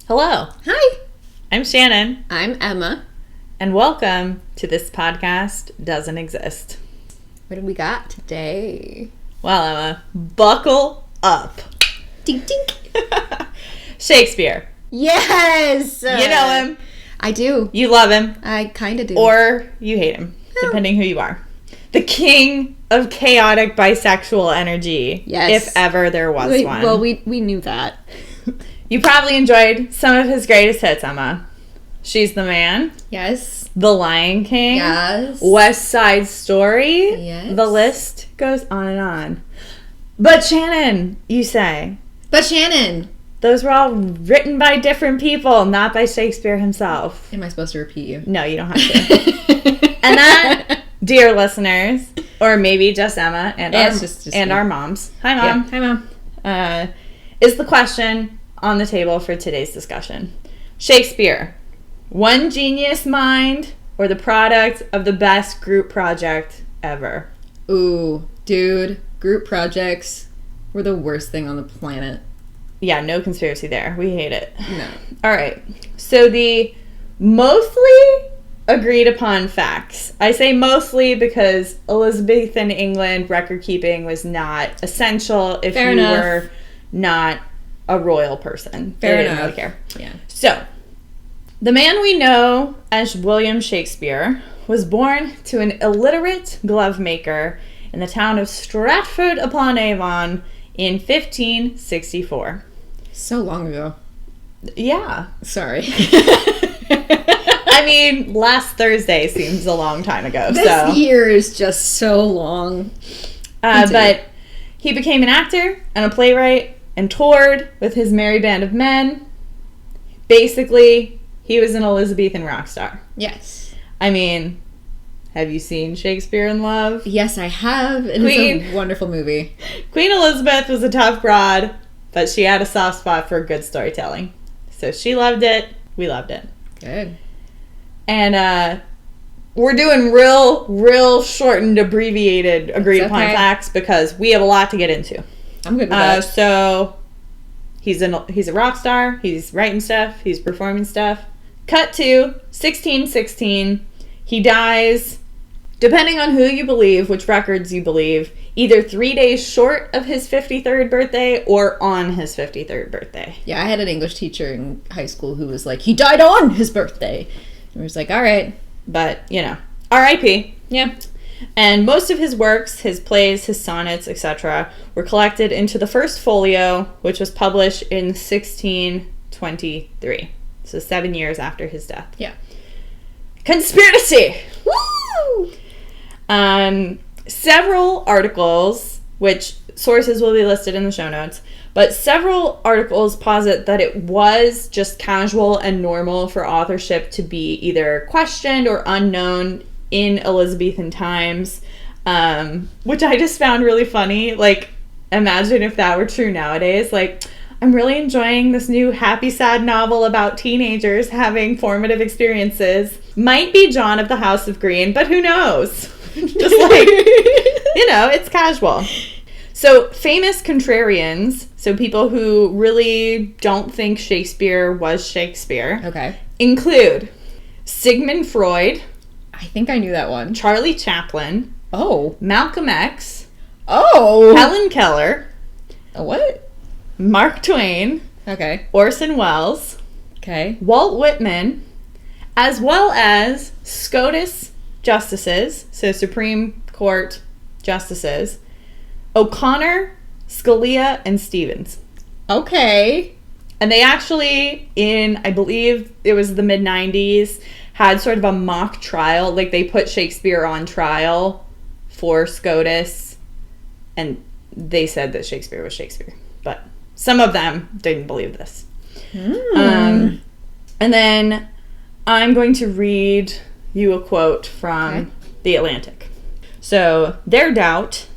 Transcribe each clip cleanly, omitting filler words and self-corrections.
Hello, Hi, I'm Shannon, I'm Emma. and welcome to This Podcast Doesn't Exist. What do we got today? Well, Emma, buckle up. Tink tink. Shakespeare. Yes! You know him. I do. You love him. I kind of do. Or you hate him, depending who you are. The king of chaotic bisexual energy. Yes. If ever there was one. Well, we knew that. You probably enjoyed some of his greatest hits, Emma. She's the Man. Yes. The Lion King. Yes. West Side Story. Yes. The list goes on and on. But Shannon, you say, But Shannon. those were all written by different people, not by Shakespeare himself. Am I supposed to repeat you? No, you don't have to. And that, dear listeners, or maybe just Emma and our moms. Hi, Mom. Yeah. Hi, Mom. Is the question on the table for today's discussion. Shakespeare, one genius mind or the product of the best group project ever? Ooh, dude. Group projects were the worst thing on the planet. Yeah, no conspiracy there. We hate it. No. All right. So the mostly agreed upon facts. I say mostly because Elizabethan England record keeping was not essential if Fair you enough. were not a royal person. Fair They didn't enough. really care. Yeah. So, the man we know as William Shakespeare was born to an illiterate glove maker in the town of Stratford-upon-Avon in 1564. So long ago. Yeah. Sorry. I mean, last Thursday seems a long time ago. This year is just so long. But he became an actor and a playwright and toured with his merry band of men. Basically, he was an Elizabethan rock star. Yes. I mean, have you seen Shakespeare in Love? Yes, I have. It's a wonderful movie. Queen Elizabeth was a tough broad, but she had a soft spot for good storytelling. So she loved it. We loved it. Good. And we're doing real shortened, abbreviated, agreed upon facts because we have a lot to get into. I'm good with that. So he's a rock star. He's writing stuff. He's performing stuff. Cut to 1616. He dies, depending on who you believe, which records you believe, either 3 days short of his 53rd birthday or on his 53rd birthday. Yeah, I had an English teacher in high school who was like, he died on his birthday. And we was like, all right. But, R.I.P. Yeah. And most of his works, his plays, his sonnets, etc., were collected into the first folio, which was published in 1623. So 7 years after his death. Yeah. Conspiracy! Woo! Several articles, which sources will be listed in the show notes, but several articles posit that it was just casual and normal for authorship to be either questioned or unknown in Elizabethan times, which I just found really funny. Like, imagine if that were true nowadays. Like, I'm really enjoying this new happy, sad novel about teenagers having formative experiences. Might be John of the House of Green, but who knows? Just like, it's casual. So, famous contrarians, so people who really don't think Shakespeare was Shakespeare, Okay. include Sigmund Freud, I think I knew that one. Charlie Chaplin, Oh. Malcolm X, Oh. Helen Keller, What? Mark Twain, Okay. Orson Welles, Okay. Walt Whitman, as well as SCOTUS justices, so Supreme Court justices, O'Connor, Scalia, and Stevens. Okay. And they actually, I believe it was the mid-90s, had sort of a mock trial. Like, they put Shakespeare on trial for SCOTUS, and they said that Shakespeare was Shakespeare. But some of them didn't believe this. And then I'm going to read you a quote from The Atlantic. So, their doubt,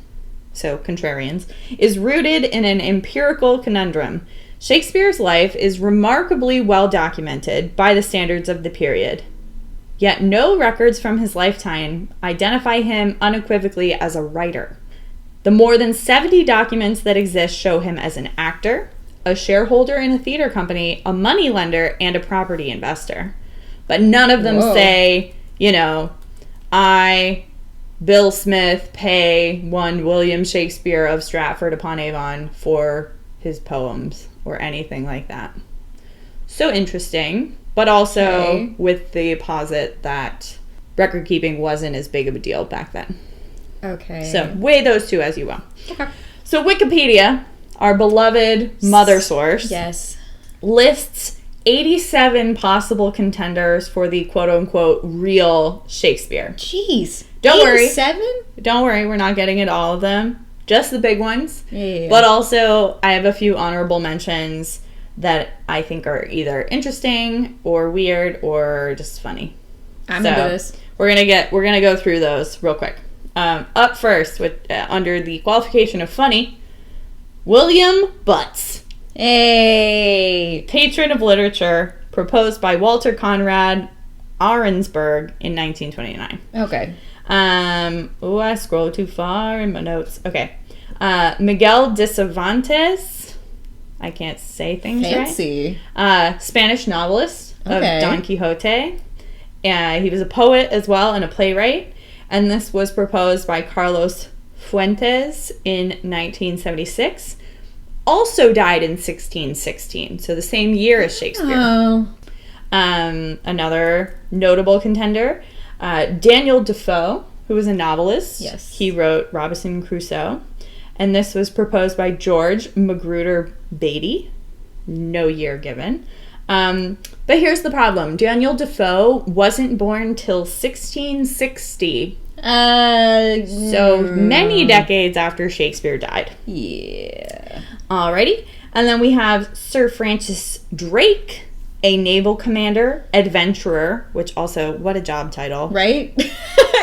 so contrarians, is rooted in an empirical conundrum. Shakespeare's life is remarkably well documented by the standards of the period. Yet no records from his lifetime identify him unequivocally as a writer. The more than 70 documents that exist show him as an actor, a shareholder in a theater company, a moneylender, and a property investor. But none of them say, I, Bill Smith, pay one William Shakespeare of Stratford-upon-Avon for his poems or anything like that. So interesting, but also with the posit that record keeping wasn't as big of a deal back then. Okay. So weigh those two as you will. Okay. So Wikipedia, our beloved mother source, lists 87 possible contenders for the quote-unquote real Shakespeare. Jeez. Don't 87? worry. Don't worry, we're not getting at all of them. Just the big ones. Yeah. But also, I have a few honorable mentions that I think are either interesting or weird or just funny. I'm into this. We're gonna go through those real quick. Up first, with under the qualification of funny, William Butts. Hey! Patron of literature, proposed by Walter Conrad Arensberg in 1929. Okay. I scrolled too far in my notes. Okay. Miguel de Cervantes. I can't say things Fancy. right. Spanish novelist of Don Quixote. He was a poet as well and a playwright. And this was proposed by Carlos Fuentes in 1976. Also died in 1616, so the same year as Shakespeare. Oh. Another notable contender, Daniel Defoe, who was a novelist. Yes. He wrote Robinson Crusoe. And this was proposed by George Magruder Beatty. No year given. But here's the problem. Daniel Defoe wasn't born till 1660. So many decades after Shakespeare died. Yeah. Alrighty. And then we have Sir Francis Drake, a naval commander, adventurer, which also, what a job title. Right?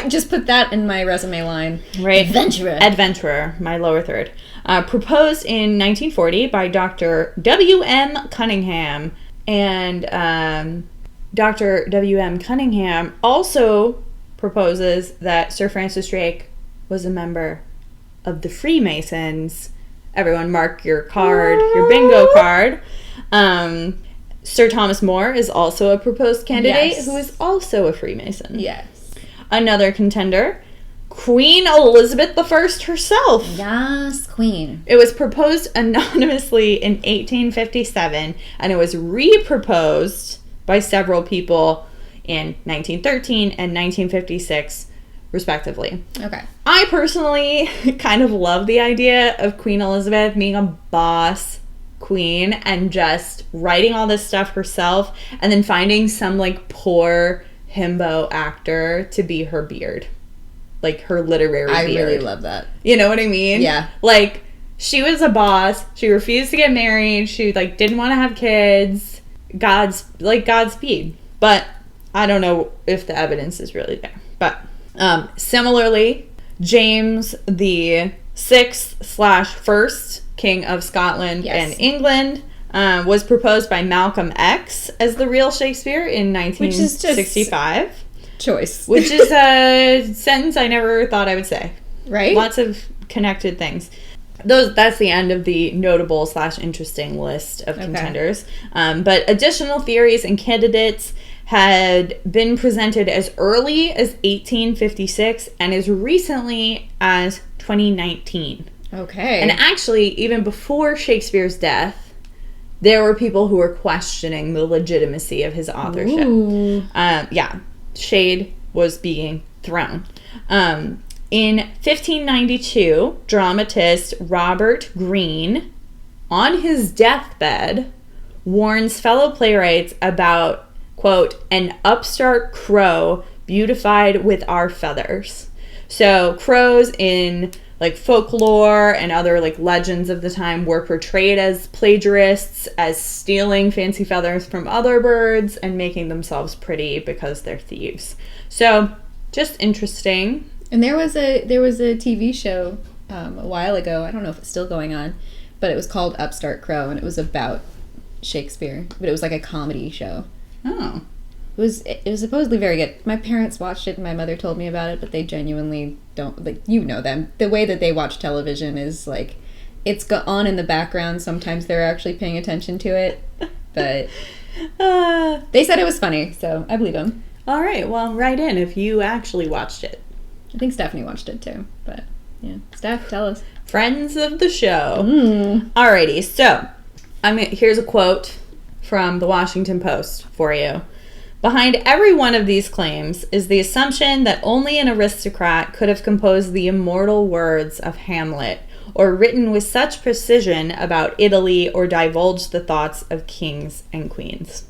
Just put that in my resume line. Right. Adventurer, my lower third. Proposed in 1940 by Dr. W.M. Cunningham. And Dr. W.M. Cunningham also proposes that Sir Francis Drake was a member of the Freemasons. Everyone mark your card, your bingo card. Sir Thomas More is also a proposed candidate who is also a Freemason. Yes. Another contender, Queen Elizabeth I herself. Yes, Queen. It was proposed anonymously in 1857, and it was re-proposed by several people in 1913 and 1956, respectively. Okay. I personally kind of love the idea of Queen Elizabeth being a boss queen and just writing all this stuff herself and then finding some poor himbo actor to be her beard. Her literary beard. I really love that. You know what I mean? Yeah. She was a boss. She refused to get married. She, didn't want to have kids. Godspeed. But I don't know if the evidence is really there. But similarly, James the 6th/1st King of Scotland and England was proposed by Malcolm X as the real Shakespeare in 1965. Choice. Which is a sentence I never thought I would say. Right? Lots of connected things. That's the end of the notable/interesting list of contenders. But additional theories and candidates had been presented as early as 1856 and as recently as 2019. Okay. And actually, even before Shakespeare's death, there were people who were questioning the legitimacy of his authorship. Ooh. Shade was being thrown. In 1592, dramatist Robert Greene, on his deathbed, warns fellow playwrights about, quote, an upstart crow beautified with our feathers. So crows in folklore and other legends of the time were portrayed as plagiarists, as stealing fancy feathers from other birds and making themselves pretty because they're thieves. So just interesting. And there was a TV show a while ago. I don't know if it's still going on, but it was called Upstart Crow, and it was about Shakespeare, but it was a comedy show. Oh. It was supposedly very good. My parents watched it and my mother told me about it, but they genuinely don't, them. The way that they watch television is it's on in the background. Sometimes they're actually paying attention to it. But they said it was funny, so I believe them. All right, well, write in if you actually watched it. I think Stephanie watched it too, but yeah. Steph, tell us. Friends of the show. Alrighty, so here's a quote from the Washington Post for you. Behind every one of these claims is the assumption that only an aristocrat could have composed the immortal words of Hamlet, or written with such precision about Italy, or divulged the thoughts of kings and queens.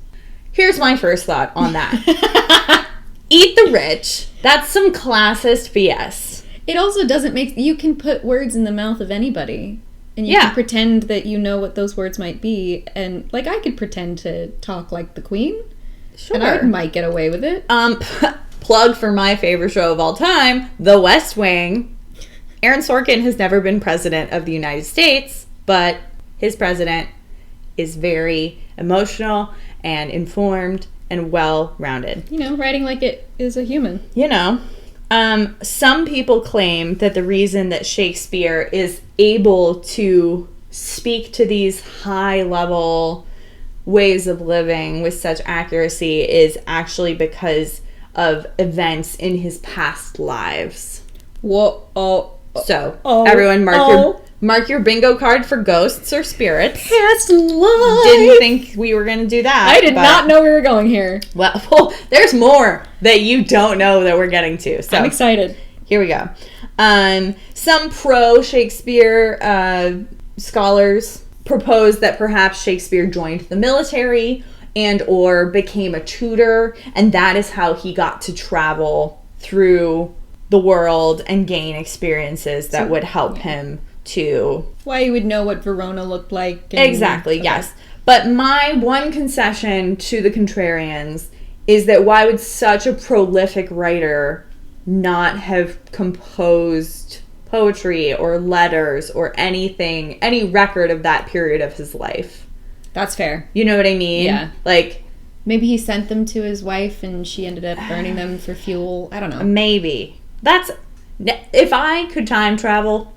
Here's my first thought on that. Eat the rich. That's some classist BS. It also doesn't make... You can put words in the mouth of anybody. And you can pretend that you know what those words might be. And, like, I could pretend to talk like the queen. Sure. And I might get away with it. Plug for my favorite show of all time, The West Wing. Aaron Sorkin has never been president of the United States, but his president is very emotional and informed and well-rounded. You know, writing like it is a human. You know. Some people claim that the reason that Shakespeare is able to speak to these high-level ways of living with such accuracy is actually because of events in his past lives. Whoa. Everyone mark your bingo card for ghosts or spirits. Past life. Didn't think we were going to do that. I did not know we were going here. Well, there's more that you don't know that we're getting to. So I'm excited. Here we go. Some pro-Shakespeare scholars propose that perhaps Shakespeare joined the military and or became a tutor, and that is how he got to travel through the world and gain experiences that would help him to... Why you would know what Verona looked like. Exactly, yes. But my one concession to the contrarians is that why would such a prolific writer not have composed poetry or letters or anything, any record of that period of his life? That's fair. You know what I mean? Yeah. Like... Maybe he sent them to his wife and she ended up burning them for fuel. I don't know. Maybe. If I could time travel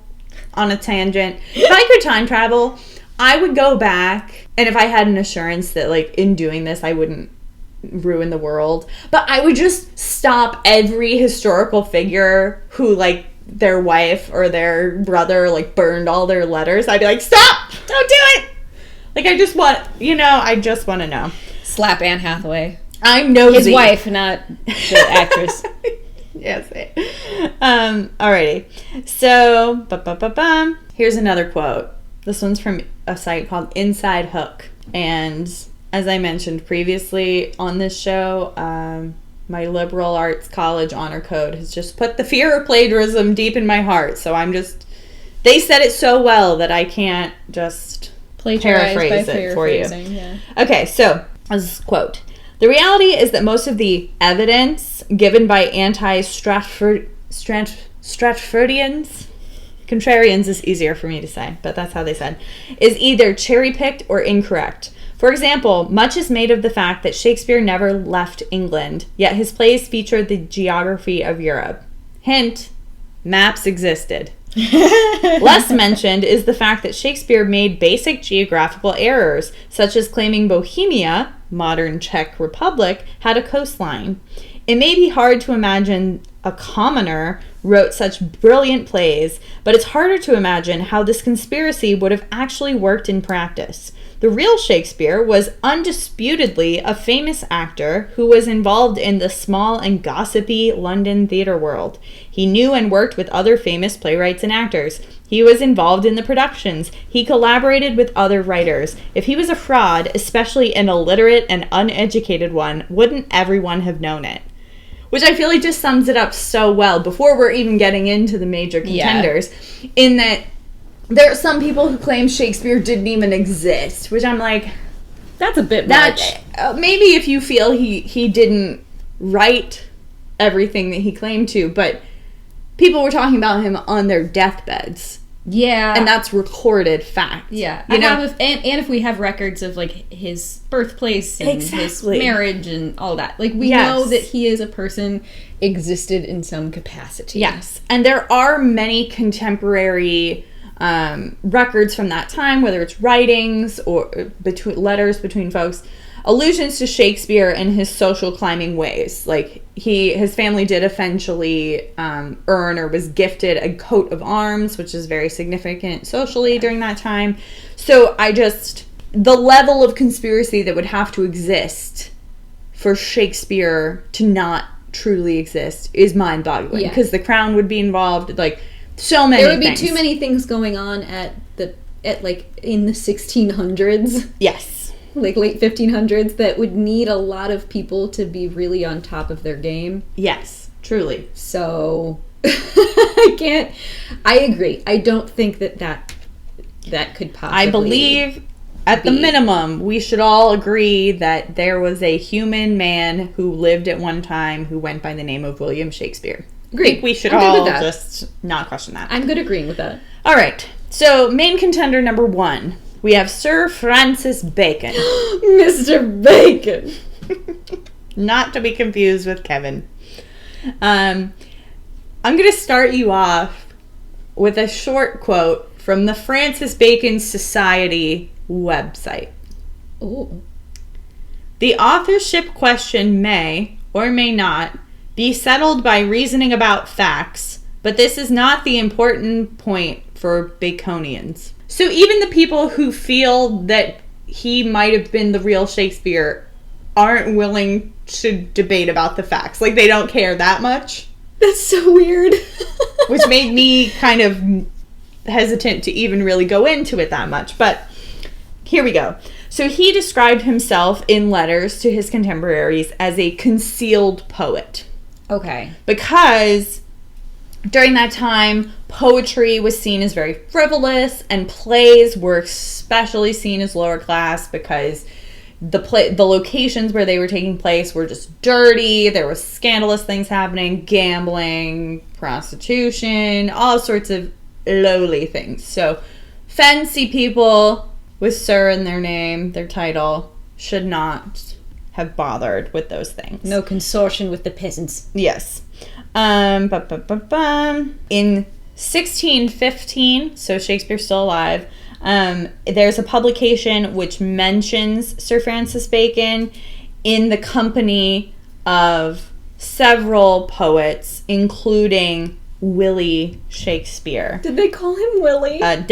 on a tangent, if I could time travel, I would go back, and if I had an assurance that, like, in doing this, I wouldn't ruin the world, but I would just stop every historical figure who, like, their wife or their brother, like, burned all their letters. I'd be like, stop! Don't do it! Like, I just want to know. Slap Anne Hathaway. I'm nosy. His wife, not the actress. Yes. Alrighty. So, here's another quote. This one's from a site called Inside Hook. And as I mentioned previously on this show, my liberal arts college honor code has just put the fear of plagiarism deep in my heart. So they said it so well that I can't just paraphrase it for you. Yeah. Okay, so, this quote. The reality is that most of the evidence given by anti-Stratfordians, contrarians is easier for me to say, but that's how they said, is either cherry-picked or incorrect. For example, much is made of the fact that Shakespeare never left England, yet his plays featured the geography of Europe. Hint, maps existed. Less mentioned is the fact that Shakespeare made basic geographical errors, such as claiming Bohemia, modern Czech Republic, had a coastline. It may be hard to imagine a commoner wrote such brilliant plays, but it's harder to imagine how this conspiracy would have actually worked in practice. The real Shakespeare was undisputedly a famous actor who was involved in the small and gossipy London theater world. He knew and worked with other famous playwrights and actors. He was involved in the productions. He collaborated with other writers. If he was a fraud, especially an illiterate and uneducated one, wouldn't everyone have known it? Which I feel like just sums it up so well before we're even getting into the major contenders, in that there are some people who claim Shakespeare didn't even exist, which I'm like, that's a bit much. Maybe if you feel he didn't write everything that he claimed to, but people were talking about him on their deathbeds. Yeah. And that's recorded fact. Yeah. And if we have records of, like, his birthplace and his marriage and all that. Like, we know that he is a person existed in some capacity. Yes. And there are many contemporary records from that time, whether it's writings or letters between folks, allusions to Shakespeare and his social climbing ways. Like his family did eventually earn or was gifted a coat of arms, which is very significant socially during that time. So the level of conspiracy that would have to exist for Shakespeare to not truly exist is mind-boggling, because the crown would be involved, like so many there would things. be too many things going on at like in the 1600s. Yes. Like late 1500s, that would need a lot of people to be really on top of their game. Yes, truly. So I agree. I don't think that could possibly. I believe at the minimum we should all agree that there was a human man who lived at one time who went by the name of William Shakespeare. I think we should all just not question that. I'm good agreeing with that. All right. So main contender number 1. We have Sir Francis Bacon. Mr. Bacon. Not to be confused with Kevin. I'm going to start you off with a short quote from the Francis Bacon Society website. Ooh. The authorship question may, or may not, be settled by reasoning about facts, but this is not the important point for Baconians. So even the people who feel that he might have been the real Shakespeare aren't willing to debate about the facts. Like, they don't care that much. That's so weird. Which made me kind of hesitant to even really go into it that much. But here we go. So he described himself in letters to his contemporaries as a concealed poet. Okay. Because during that time, poetry was seen as very frivolous, and plays were especially seen as lower class because the locations where they were taking place were just dirty. There was scandalous things happening, gambling, prostitution, all sorts of lowly things. So fancy people with Sir in their name, their title, should not have bothered with those things. No consortium with the peasants. Yes. In 1615, so Shakespeare's still alive, there's a publication which mentions Sir Francis Bacon in the company of several poets, including Willie Shakespeare. Did they call him Willie? Willi.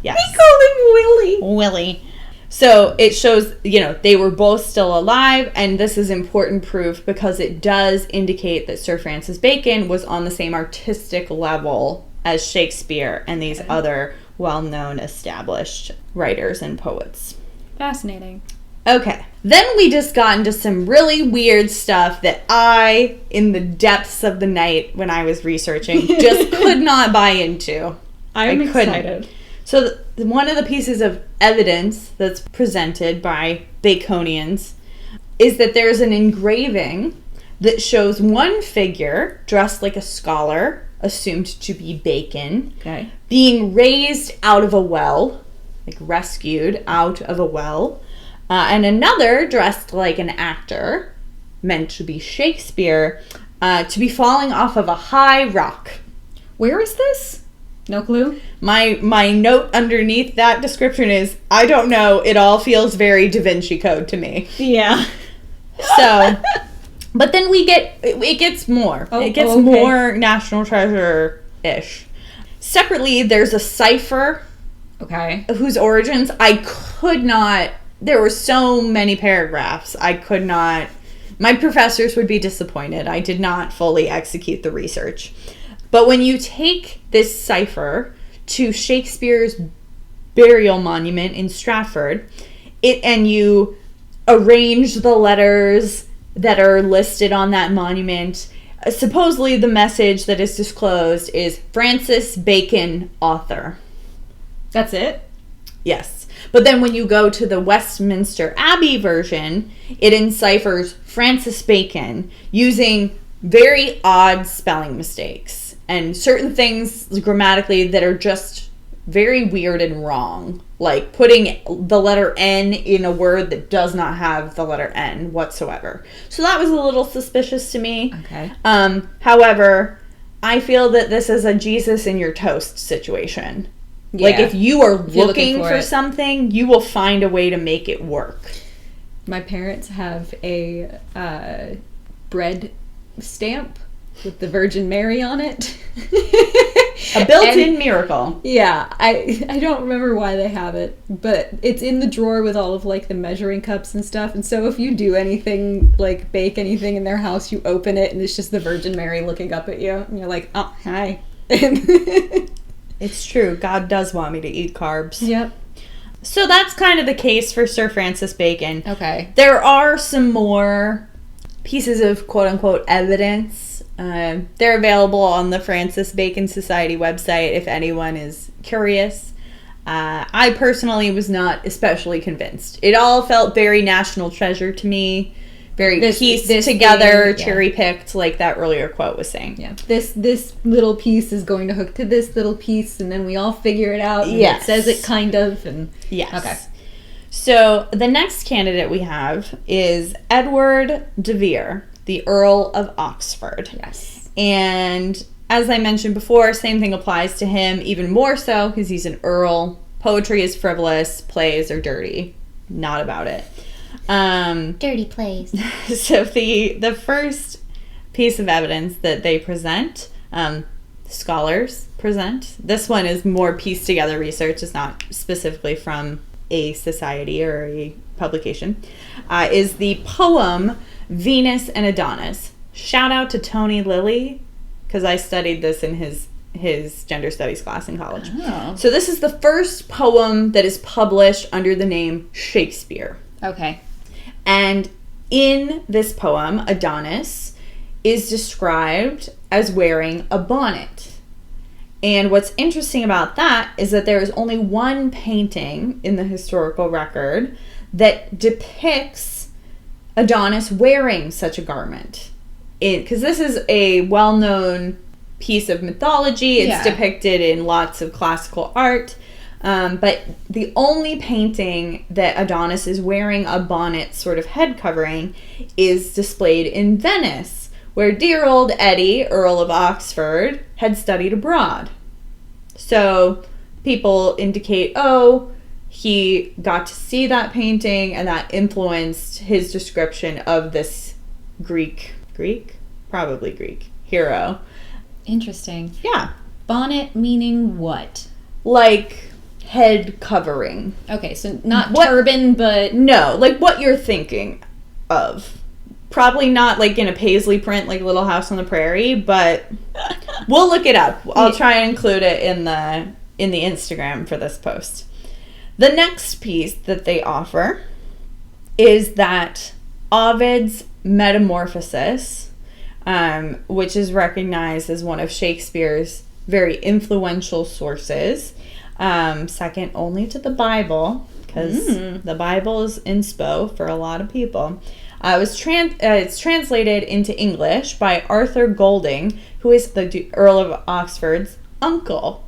Yes. They called him Willie. Willie. So it shows, they were both still alive, and this is important proof because it does indicate that Sir Francis Bacon was on the same artistic level as Shakespeare and these other well-known established writers and poets. Fascinating. Okay. Then we just got into some really weird stuff that I, in the depths of the night when I was researching, just could not buy into. I'm excited. So one of the pieces of evidence that's presented by Baconians is that there's an engraving that shows one figure dressed like a scholar, assumed to be Bacon, being raised out of a well, like rescued out of a well, and another dressed like an actor, meant to be Shakespeare, to be falling off of a high rock. Where is this? No clue? My note underneath that description is, I don't know, it all feels very Da Vinci Code to me. Yeah. So, but then it gets more. It gets more National Treasure-ish. Separately, there's a cipher. Okay. Whose origins I could not, there were so many paragraphs, I could not, my professors would be disappointed. I did not fully execute the research. But when you take this cipher to Shakespeare's burial monument in Stratford, and you arrange the letters that are listed on that monument, supposedly the message that is disclosed is Francis Bacon, author. That's it? Yes. But then when you go to the Westminster Abbey version, it enciphers Francis Bacon using very odd spelling mistakes and certain things grammatically that are just very weird and wrong. Like putting the letter N in a word that does not have the letter N whatsoever. So that was a little suspicious to me. Okay. However, I feel that this is a Jesus in your toast situation. Yeah. Like, if you are looking for something, you will find a way to make it work. My parents have a bread stamp with the Virgin Mary on it. A built-in miracle. Yeah, I don't remember why they have it, but it's in the drawer with all of, like, the measuring cups and stuff, and so if you do anything, like, bake anything in their house, you open it, and it's just the Virgin Mary looking up at you, and you're like, oh, hi. It's true. God does want me to eat carbs. Yep. So that's kind of the case for Sir Francis Bacon. Okay. There are some more pieces of quote-unquote evidence. They're available on the Francis Bacon Society website if anyone is curious. I personally was not especially convinced. It all felt very National Treasure to me. Very pieced together, cherry-picked, like that earlier quote was saying. Yeah. This little piece is going to hook to this little piece, and then we all figure it out. And it says it kind of. And yes. Okay. So the next candidate we have is Edward de Vere, the Earl of Oxford. Yes. And as I mentioned before, same thing applies to him, even more so because he's an earl. Poetry is frivolous, plays are dirty. Not about it. Dirty plays. So the first piece of evidence that they present, scholars present, this one is more pieced together research. It's not specifically from a society or a publication, is the poem Venus and Adonis. Shout out to Tony Lilly, because I studied this in his gender studies class in college. Oh. So this is the first poem that is published under the name Shakespeare. Okay. And in this poem, Adonis is described as wearing a bonnet. And what's interesting about that is that there is only one painting in the historical record that depicts Adonis wearing such a garment. Because this is a well-known piece of mythology. It's depicted in lots of classical art. But the only painting that Adonis is wearing a bonnet sort of head covering is displayed in Venice, where dear old Eddie, Earl of Oxford, had studied abroad. So people indicate, he got to see that painting and that influenced his description of this Greek hero. Interesting. Yeah. Bonnet meaning what? Like head covering. Okay, so not turban, but... No, like what you're thinking of. Probably not like in a paisley print like Little House on the Prairie, but we'll look it up. I'll try and include it in the Instagram for this post. The next piece that they offer is that Ovid's Metamorphosis, which is recognized as one of Shakespeare's very influential sources, second only to the Bible, because the Bible is inspo for a lot of people. It's translated into English by Arthur Golding, who is the Earl of Oxford's uncle.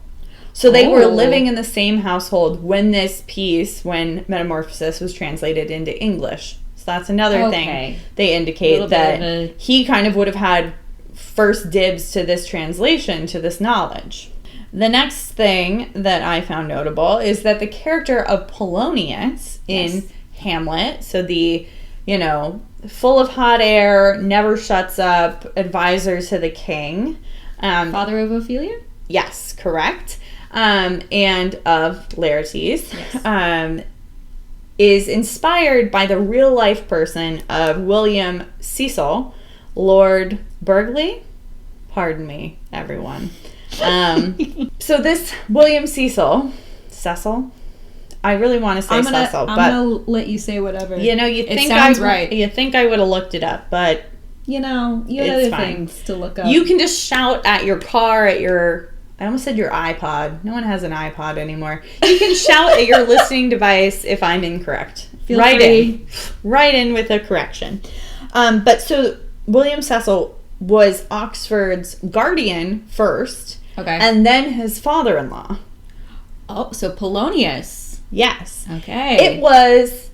So they were living in the same household when Metamorphosis was translated into English. So that's another thing. They indicate that he kind of would have had first dibs to this translation, to this knowledge. The next thing that I found notable is that the character of Polonius in Hamlet, so the, full of hot air, never shuts up, advisor to the king. Father of Ophelia? Yes, correct. And of Laertes. Yes. Is inspired by the real-life person of William Cecil, Lord Burghley. Pardon me, everyone. So this William Cecil, I really want to say Cecil, but I'm gonna let you say whatever. It sounds right. You think I would have looked it up, but you have other things to look up. You can just shout at your car, I almost said your iPod. No one has an iPod anymore. You can shout at your listening device if I'm incorrect. Feel free. Write in with a correction. But so William Cecil was Oxford's guardian first. Okay. And then his father-in-law. Oh, so Polonius. Yes. Okay. It was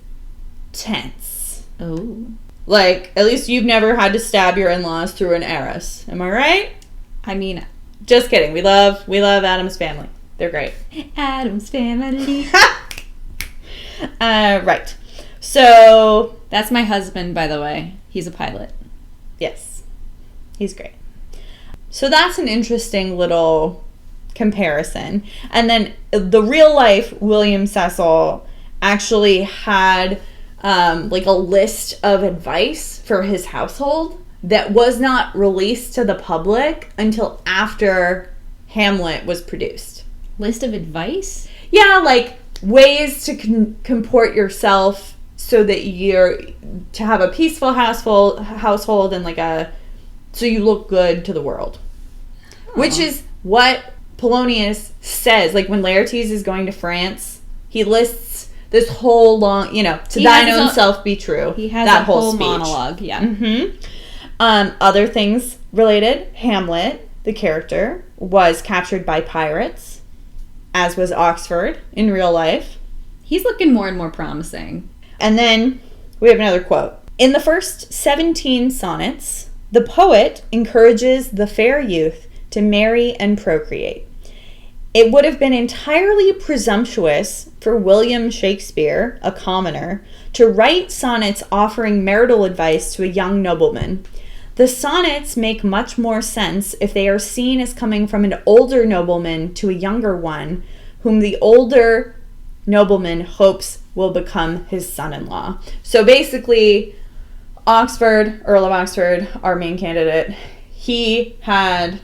tense. Oh. Like, at least you've never had to stab your in-laws through an heiress. Am I right? I mean, just kidding. We love Addams Family. They're great. Addams Family. Right. So that's my husband, by the way. He's a pilot. Yes. He's great. So that's an interesting little comparison. And then the real life William Cecil actually had like a list of advice for his household that was not released to the public until after Hamlet was produced. List of advice? Yeah, like ways to comport yourself so that you're to have a peaceful household and like so you look good to the world. Oh. Which is what Polonius says. Like when Laertes is going to France, he lists this whole long, to thine own self be true. He has that a whole speech. monologue, yeah. Mm-hmm. Other things related, Hamlet, the character, was captured by pirates, as was Oxford in real life. He's looking more and more promising. And then we have another quote. In the first 17 sonnets, the poet encourages the fair youth to marry and procreate. It would have been entirely presumptuous for William Shakespeare, a commoner, to write sonnets offering marital advice to a young nobleman. The sonnets make much more sense if they are seen as coming from an older nobleman to a younger one, whom the older nobleman hopes will become his son-in-law. So basically, Earl of Oxford, our main candidate, he had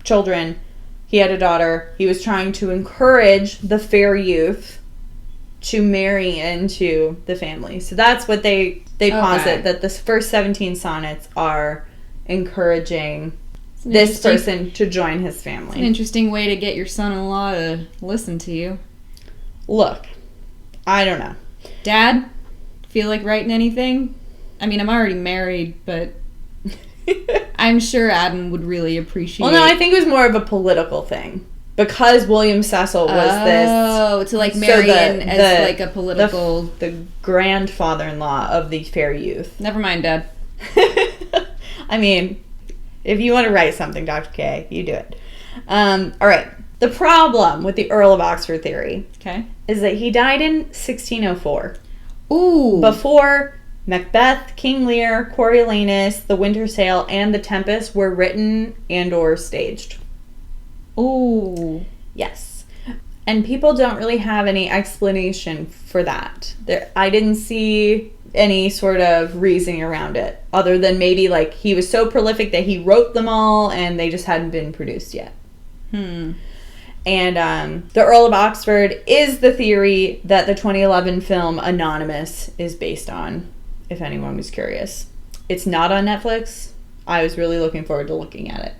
children. He had a daughter. He was trying to encourage the fair youth to marry into the family. So that's what they posit, that the first 17 sonnets are encouraging this person to join his family. It's an interesting way to get your son-in-law to listen to you. Look, I don't know. Dad, feel like writing anything? I mean, I'm already married, but I'm sure Adam would really appreciate. Well, no, I think it was more of a political thing because William Cecil was this. Oh, to like marry as like a political. The grandfather-in-law of the fair youth. Never mind, Dad. I mean, if you want to write something, Dr. K, you do it. All right. The problem with the Earl of Oxford theory, is that he died in 1604. Ooh. Before Macbeth, King Lear, Coriolanus, The Winter's Tale, and The Tempest were written and or staged. Ooh. Yes. And people don't really have any explanation for that. I didn't see any sort of reasoning around it, other than maybe like he was so prolific that he wrote them all and they just hadn't been produced yet. And the Earl of Oxford is the theory that the 2011 film Anonymous is based on, if anyone was curious. It's not on Netflix. I was really looking forward to looking at it.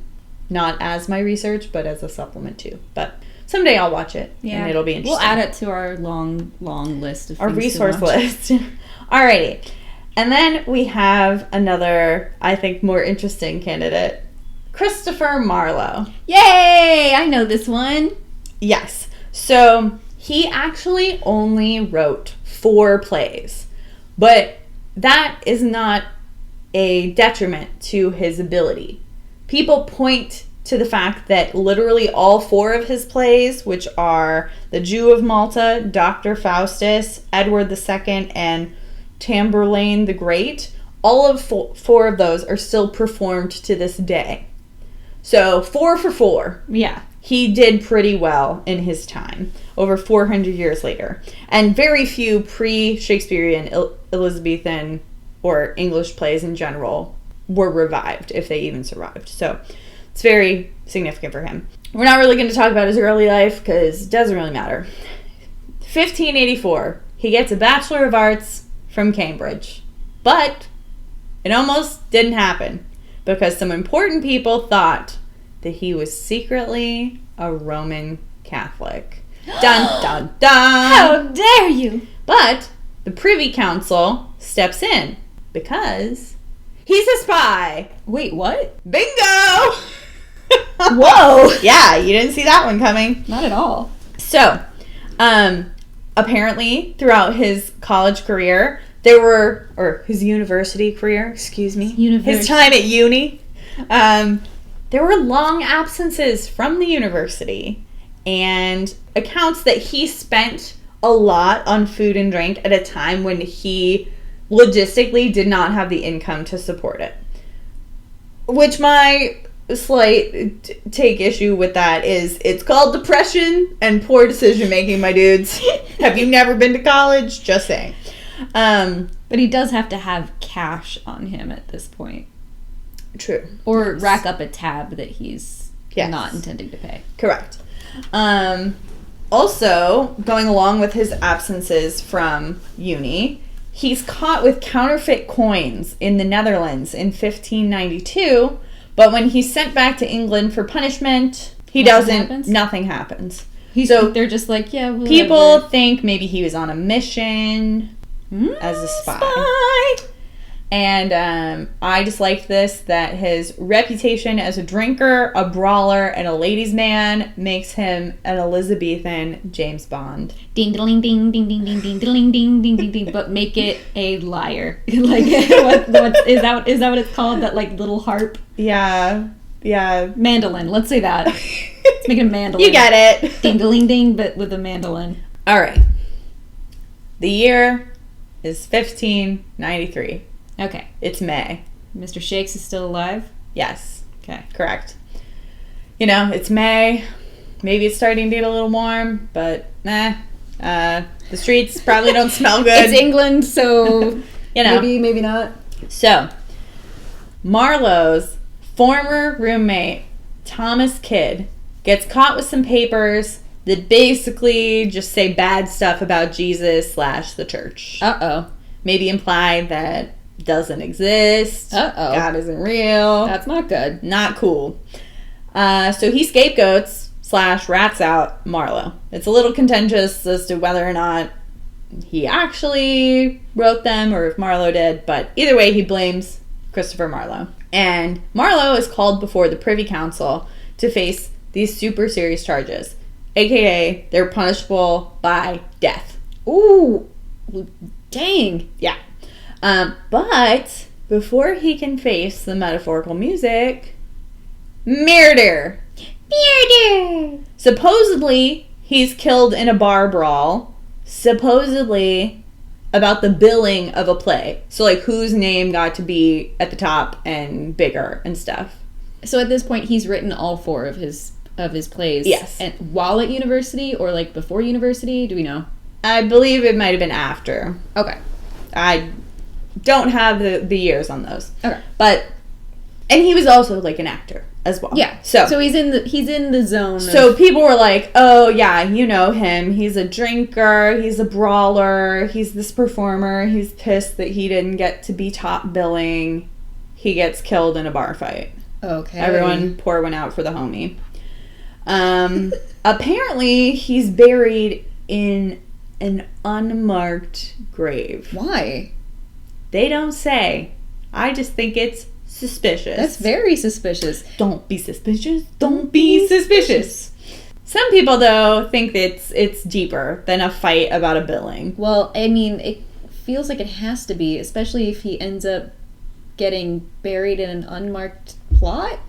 Not as my research, but as a supplement too. But someday I'll watch it, and it'll be interesting. We'll add it to our long list of things our resource to watch. list. Alrighty. And then we have another, I think, more interesting candidate. Christopher Marlowe. Yay! I know this one. Yes. So he actually only wrote 4 plays, but that is not a detriment to his ability. People point to the fact that literally all 4 of his plays, which are The Jew of Malta, Dr. Faustus, Edward II, and Tamburlaine the Great, all of 4 of those are still performed to this day. So 4 for 4. Yeah. He did pretty well in his time, over 400 years later. And very few pre-Shakespearean, Elizabethan, or English plays in general were revived, if they even survived. So it's very significant for him. We're not really going to talk about his early life because it doesn't really matter. 1584, he gets a Bachelor of Arts from Cambridge. But it almost didn't happen because some important people thought that he was secretly a Roman Catholic. Dun, dun, dun! How dare you! But the Privy Council steps in because he's a spy. Wait, what? Bingo! Whoa! Yeah, you didn't see that one coming. Not at all. So, apparently, throughout his college career, or his university career, excuse me. University. His time at uni, there were long absences from the university and accounts that he spent a lot on food and drink at a time when he logistically did not have the income to support it. Which my slight take issue with that is it's called depression and poor decision making, my dudes. Have you never been to college? Just saying. But he does have to have cash on him at this point. True. Or rack up a tab that he's not intending to pay. Correct. Also, going along with his absences from uni, he's caught with counterfeit coins in the Netherlands in 1592, but when he's sent back to England for punishment, nothing happens. They're just like, yeah, whatever. People think maybe he was on a mission as a spy. And I just liked this, that his reputation as a drinker, a brawler, and a ladies' man makes him an Elizabethan James Bond. Ding ding ding ding ding ding ding ding ding ding ding ding, but make it a liar. Like what is that what it's called? That like little harp? Yeah. Mandolin. Let's say that. Let's make it a mandolin. You get it. Ding ding ding, but with a mandolin. All right. The year is 1593. Okay. It's May. Mr. Shakes is still alive? Yes. Okay. Correct. You know, it's May. Maybe it's starting to get a little warm, but the streets probably don't smell good. It's England, so you know. Maybe not. So, Marlowe's former roommate, Thomas Kidd, gets caught with some papers that basically just say bad stuff about Jesus / the church. Uh-oh. Maybe imply that doesn't exist. Uh-oh. God isn't real. That's not good. Not cool. So he scapegoats / rats out Marlowe. It's a little contentious as to whether or not he actually wrote them or if Marlowe did, but either way, he blames Christopher Marlowe. And Marlowe is called before the Privy Council to face these super serious charges, aka they're punishable by death. Ooh, dang. Yeah. But before he can face the metaphorical music, murder. Supposedly, he's killed in a bar brawl. Supposedly, about the billing of a play. So, like, whose name got to be at the top and bigger and stuff. So at this point, he's written all 4 of his plays. Yes. And while at university or like before university, do we know? I believe it might have been after. Okay. I don't have the years on those. Okay. And he was also like an actor as well. Yeah. So he's in the zone. So people were like, "Oh yeah, you know him. He's a drinker. He's a brawler. He's this performer. He's pissed that he didn't get to be top billing. He gets killed in a bar fight." Okay. Everyone pour one out for the homie. Apparently, he's buried in an unmarked grave. Why? They don't say. I just think it's suspicious. That's very suspicious. Don't be suspicious. Don't be suspicious. Some people, though, think that it's deeper than a fight about a billing. Well, I mean, it feels like it has to be, especially if he ends up getting buried in an unmarked plot.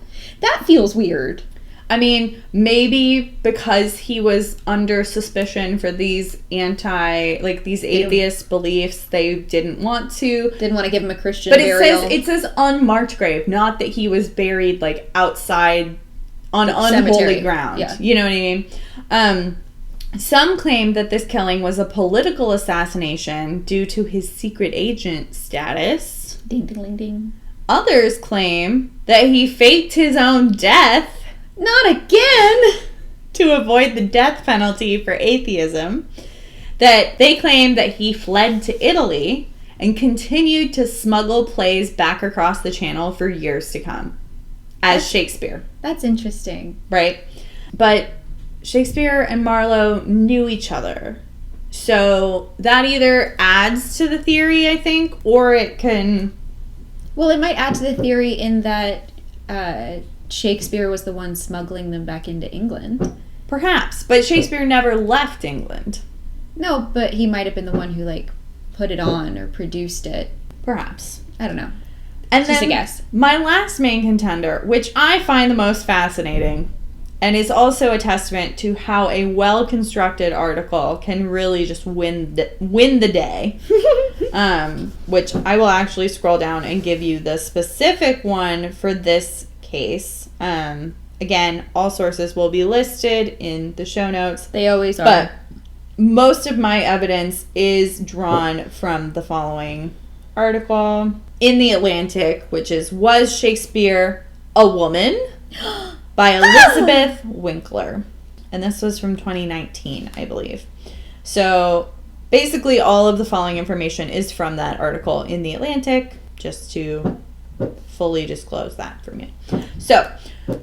That feels weird. I mean, maybe because he was under suspicion for these atheist beliefs, they didn't want to give him a Christian burial. But it says unmarked grave, not that he was buried like outside on unholy cemetery. ground. Yeah. You know what I mean? Some claim that this killing was a political assassination due to his secret agent status. Ding ding ding ding. Others claim that he faked his own death. Not again! To avoid the death penalty for atheism. That they claim that he fled to Italy and continued to smuggle plays back across the channel for years to come. As Shakespeare. That's interesting. Right? But Shakespeare and Marlowe knew each other. So that either adds to the theory, I think, or it can... Well, it might add to the theory in that Shakespeare was the one smuggling them back into England. Perhaps. But Shakespeare never left England. No, but he might have been the one who, like, put it on or produced it. Perhaps. I don't know. And Just then a guess. my last main contender, which I find the most fascinating, and is also a testament to how a well-constructed article can really just win the day. Which I will actually scroll down and give you the specific one for this case. Again, all sources will be listed in the show notes. They always are. But most of my evidence is drawn from the following article in The Atlantic, which is Was Shakespeare a Woman? By Elizabeth Winkler. And this was from 2019, I believe. So basically all of the following information is from that article in The Atlantic, just to fully disclose that for me. So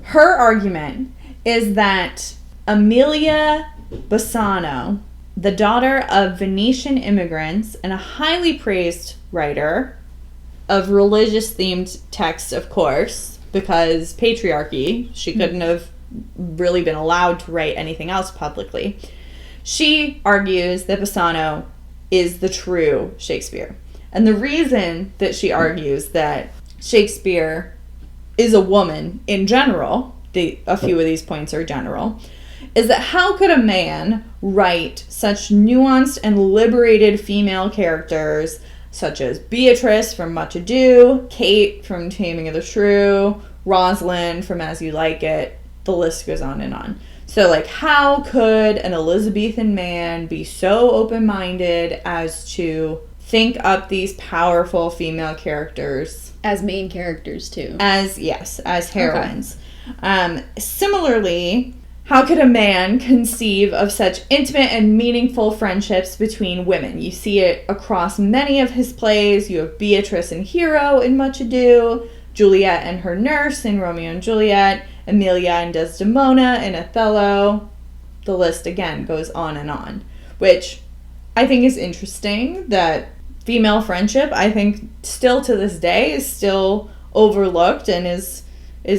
her argument is that Amelia Bassano, the daughter of Venetian immigrants and a highly praised writer of religious-themed texts, of course, because patriarchy, she couldn't have really been allowed to write anything else publicly. She argues that Bassano is the true Shakespeare. And the reason that she argues that Shakespeare is a woman in general, a few of these points are general, is that how could a man write such nuanced and liberated female characters such as Beatrice from Much Ado, Kate from Taming of the Shrew, Rosalind from As You Like It, the list goes on and on. So, like, how could an Elizabethan man be so open-minded as to think up these powerful female characters? As main characters, too. As heroines. Okay. Similarly, how could a man conceive of such intimate and meaningful friendships between women? You see it across many of his plays. You have Beatrice and Hero in Much Ado, Juliet and her nurse in Romeo and Juliet, Emilia and Desdemona in Othello. The list, again, goes on and on. Which I think is interesting that female friendship, I think, still to this day, is still overlooked and is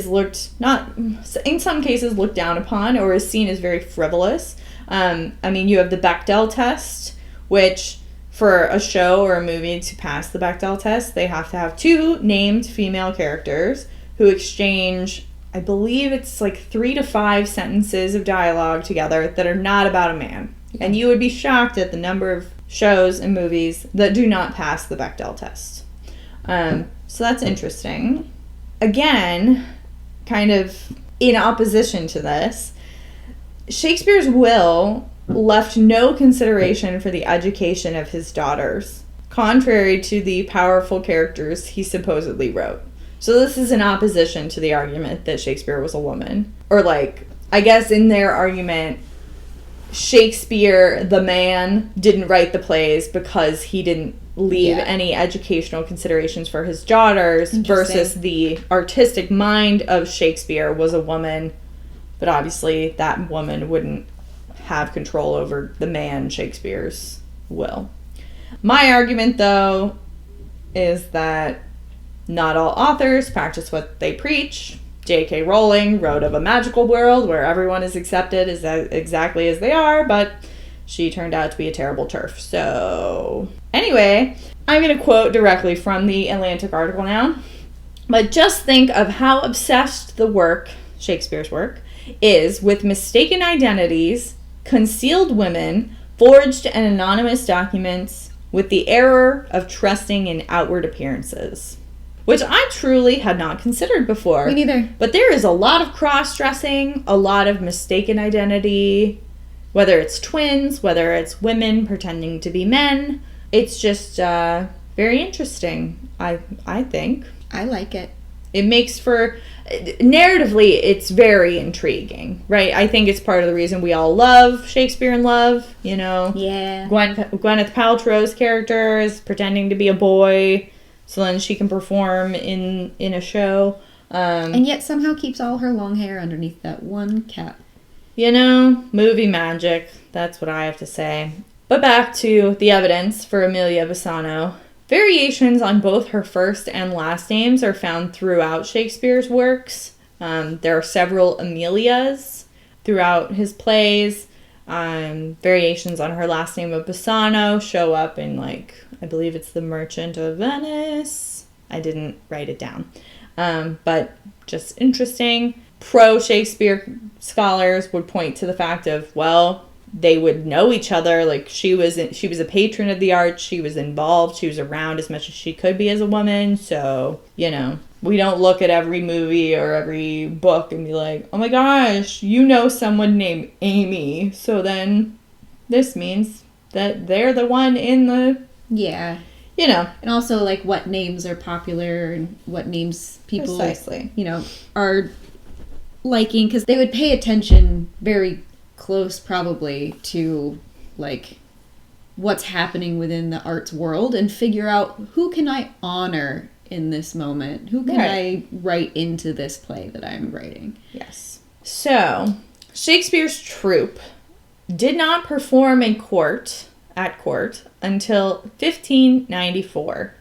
looked, not in some cases looked down upon, or is seen as very frivolous. I mean, you have the Bechdel test, which for a show or a movie to pass the Bechdel test, they have to have two named female characters who exchange, I believe it's like 3 to 5 sentences of dialogue together that are not about a man. Yeah. And you would be shocked at the number of shows and movies that do not pass the Bechdel test. So that's interesting. Again, kind of in opposition to this, Shakespeare's will left no consideration for the education of his daughters, contrary to the powerful characters he supposedly wrote. So this is in opposition to the argument that Shakespeare was a woman. Or, like, I guess in their argument, Shakespeare, the man, didn't write the plays because he didn't leave any educational considerations for his daughters, versus the artistic mind of Shakespeare was a woman, but obviously that woman wouldn't have control over the man Shakespeare's will. My argument, though, is that not all authors practice what they preach. J.K. Rowling wrote of a magical world where everyone is accepted as exactly as they are, but she turned out to be a terrible TERF. So, anyway, I'm going to quote directly from the Atlantic article now. But just think of how obsessed the work, Shakespeare's work, is with mistaken identities, concealed women, forged and anonymous documents, with the error of trusting in outward appearances. Which I truly had not considered before. Me neither. But there is a lot of cross-dressing, a lot of mistaken identity, whether it's twins, whether it's women pretending to be men. It's just very interesting, I think. I like it. It makes for... Narratively, it's very intriguing, right? I think it's part of the reason we all love Shakespeare in Love, you know? Yeah. Gwyneth Paltrow's character is pretending to be a boy, so then she can perform in a show. And yet somehow keeps all her long hair underneath that one cap. You know, movie magic. That's what I have to say. But back to the evidence for Amelia Bassano. Variations on both her first and last names are found throughout Shakespeare's works. There are several Amelias throughout his plays. Variations on her last name of Bassano show up in, like, I believe it's The Merchant of Venice. I didn't write it down. But just interesting. Pro-Shakespeare scholars would point to the fact of, well, they would know each other. Like, she was a patron of the arts. She was involved. She was around as much as she could be as a woman. So, you know, we don't look at every movie or every book and be like, oh my gosh, you know someone named Amy. So then this means that they're the one in the... Yeah. You know. And also, like, what names are popular and what names people, Precisely. you know, are liking. Because they would pay attention very close, probably, to, like, what's happening within the arts world and figure out who can I honor in this moment? Who can I write into this play that I'm writing? Yes. So, Shakespeare's troupe did not perform at court until 1594.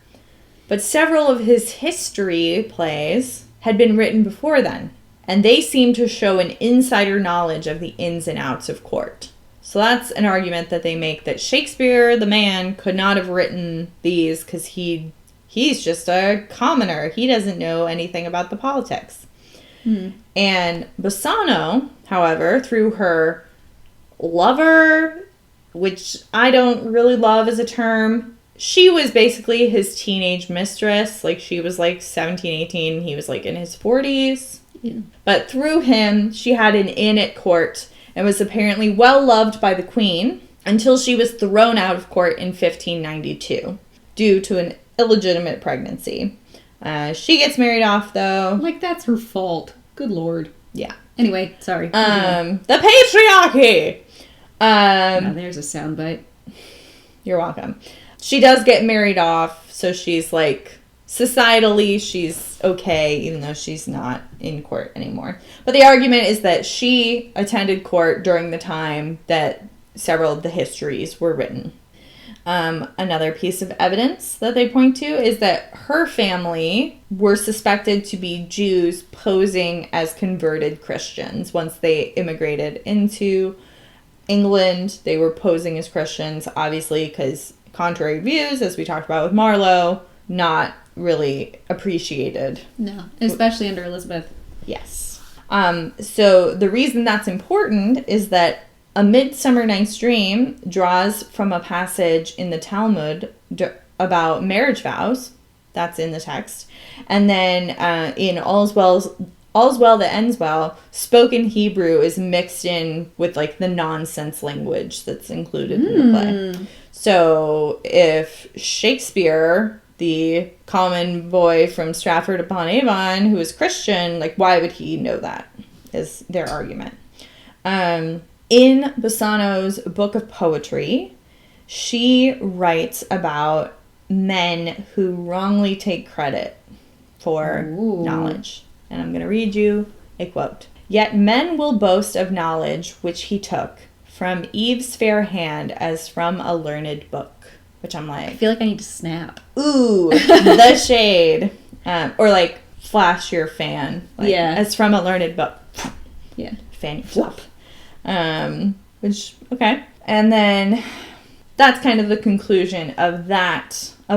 But several of his history plays had been written before then, and they seem to show an insider knowledge of the ins and outs of court. So that's an argument that they make, that Shakespeare, the man, could not have written these because he's just a commoner. He doesn't know anything about the politics. And Bassano, however, through her lover, which I don't really love as a term, she was basically his teenage mistress. Like, she was like 17, 18. He was like in his 40s. Yeah. But through him, she had an in at court and was apparently well loved by the queen until she was thrown out of court in 1592 due to an illegitimate pregnancy. She gets married off, though. Like, that's her fault. Good Lord. Yeah. Anyway, sorry. The patriarchy! Now there's a soundbite. You're welcome. She does get married off, so she's like, societally, she's okay, even though she's not in court anymore. But the argument is that she attended court during the time that several of the histories were written. Another piece of evidence that they point to is that her family were suspected to be Jews posing as converted Christians. Once they immigrated into England, they were posing as Christians, obviously, because contrary views, as we talked about with Marlowe, not really appreciated. No, especially under Elizabeth. Yes. So the reason that's important is that A Midsummer Night's Dream draws from a passage in the Talmud about marriage vows. That's in the text. And then in All's Well That Ends Well, spoken Hebrew is mixed in with like the nonsense language that's included in the play. So if Shakespeare, the common boy from Stratford-upon-Avon, who is Christian, like, why would he know that, is their argument. In Bassano's book of poetry, she writes about men who wrongly take credit for knowledge. And I'm going to read you a quote. "Yet men will boast of knowledge which he took from Eve's fair hand as from a learned book." Which I'm like... I feel like I need to snap. Ooh, the shade. Or like, flash your fan. Like, yeah. As from a learned book. Yeah. Fan yourself. Which, okay. And then that's kind of the conclusion of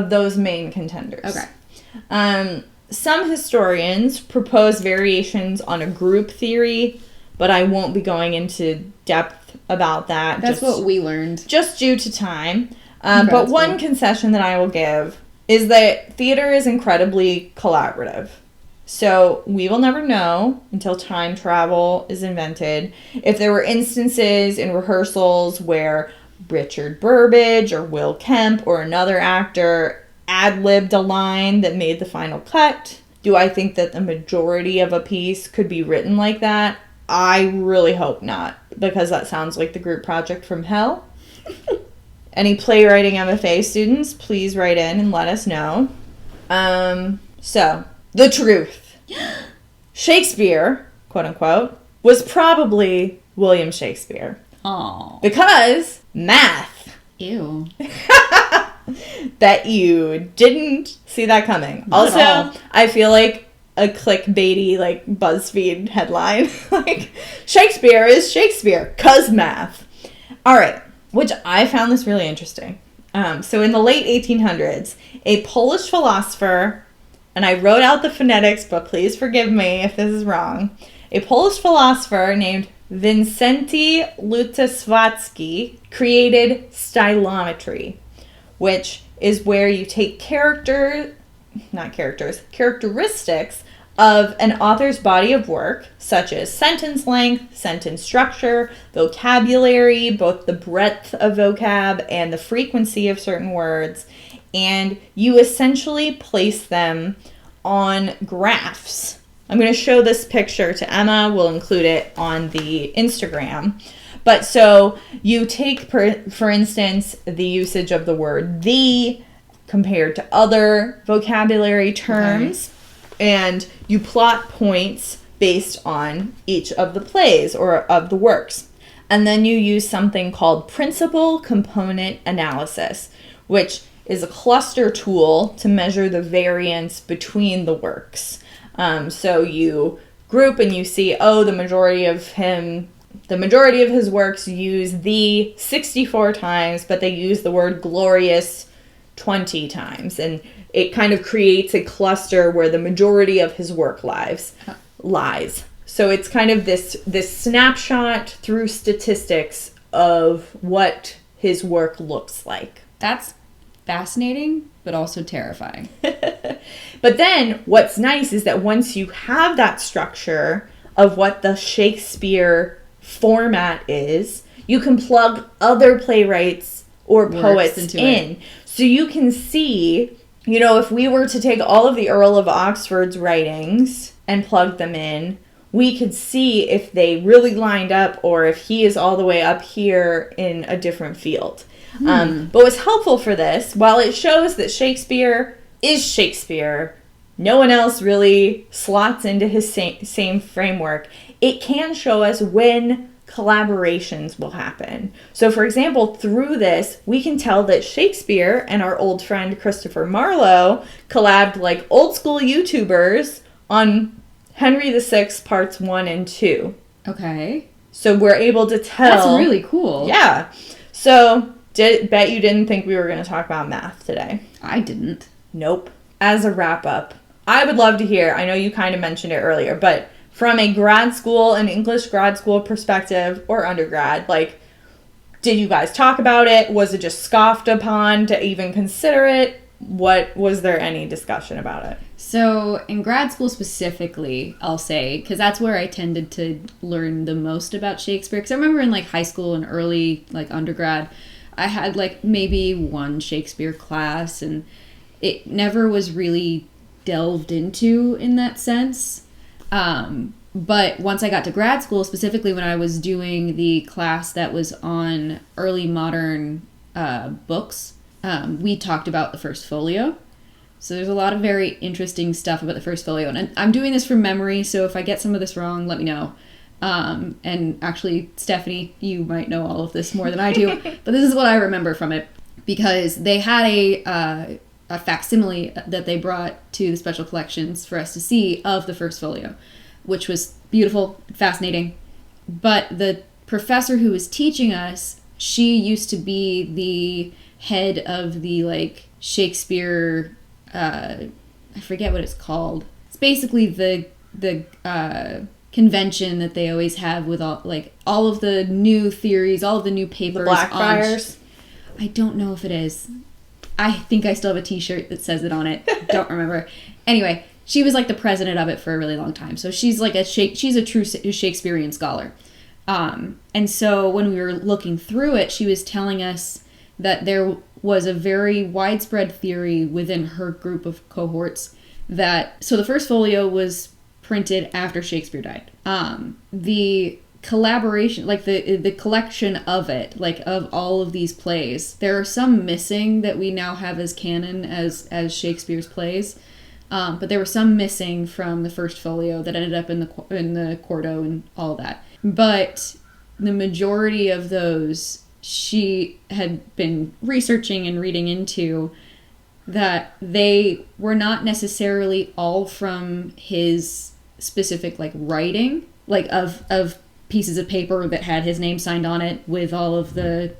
those main contenders. Okay. Some historians propose variations on a group theory, but I won't be going into depth about that. That's what we learned. Just due to time. But one concession that I will give is that theater is incredibly collaborative. So we will never know until time travel is invented if there were instances in rehearsals where Richard Burbage or Will Kemp or another actor ad-libbed a line that made the final cut. Do I think that the majority of a piece could be written like that? I really hope not, because that sounds like the group project from hell. Any playwriting MFA students, please write in and let us know. So, the truth. Shakespeare, quote unquote, was probably William Shakespeare. Aww. Because math. Ew. That you didn't see that coming. Not also, at all. I feel like a clickbaity, like, BuzzFeed headline. Like, Shakespeare is Shakespeare, 'cause math. All right. Which I found this really interesting. So in the late 1800s, a Polish philosopher and I wrote out the phonetics, but please forgive me if this is wrong. A Polish philosopher named Wincenty Lutosławski created stylometry, which is where you take characteristics of an author's body of work, such as sentence length, sentence structure, vocabulary, both the breadth of vocab and the frequency of certain words, and you essentially place them on graphs. I'm going to show this picture to Emma. We'll include it on the Instagram. But so you take, for instance, the usage of the word "the" compared to other vocabulary terms, and you plot points based on each of the plays or of the works. And then you use something called principal component analysis, which is a cluster tool to measure the variance between the works. So you group and you see, the majority of his works use "the" 64 times, but they use the word "glorious" 20 times. And it kind of creates a cluster where the majority of his work lies. So it's kind of this snapshot through statistics of what his work looks like. That's fascinating, but also terrifying. But then what's nice is that once you have that structure of what the Shakespeare format is, you can plug other playwrights or poets in. So you can see, if we were to take all of the Earl of Oxford's writings and plug them in, we could see if they really lined up or if he is all the way up here in a different field. But what's helpful for this, while it shows that Shakespeare is Shakespeare, no one else really slots into his same framework, it can show us when collaborations will happen. So for example, through this, we can tell that Shakespeare and our old friend Christopher Marlowe collabed like old school YouTubers on Henry VI parts 1 and 2. Okay. So we're able to tell. That's really cool. Yeah. So bet you didn't think we were going to talk about math today. I didn't. Nope. As a wrap up, I would love to hear, I know you kind of mentioned it earlier, but from a grad school, an English grad school perspective or undergrad, did you guys talk about it? Was it just scoffed upon to even consider it? Was there any discussion about it? So in grad school specifically, I'll say, because that's where I tended to learn the most about Shakespeare. Because I remember in high school and early undergrad, I had maybe one Shakespeare class, and it never was really delved into in that sense. But once I got to grad school, specifically when I was doing the class that was on early modern books, we talked about the First Folio. So there's a lot of very interesting stuff about the First Folio. And I'm doing this from memory, so if I get some of this wrong, let me know. And actually, Stephanie, you might know all of this more than I do, but this is what I remember from it, because they had a facsimile that they brought to the special collections for us to see of the First Folio, which was beautiful, fascinating. But the professor who was teaching us, she used to be the head of the Shakespeare, I forget what it's called. It's basically the convention that they always have with all of the new theories, all of the new papers. The Blackfriars? I don't know if it is. I think I still have a t-shirt that says it on it. Don't remember. Anyway, she was the president of it for a really long time. So she's she's a true Shakespearean scholar. And so when we were looking through it, she was telling us that there was a very widespread theory within her group of cohorts so the First Folio was printed after Shakespeare died. The collaboration, the collection of it, of all of these plays, there are some missing that we now have as canon as Shakespeare's plays, but there were some missing from the First Folio that ended up in the Quarto and all that. But the majority of those she had been researching and reading into, that they were not necessarily all from his specific writing, of pieces of paper that had his name signed on it with all of the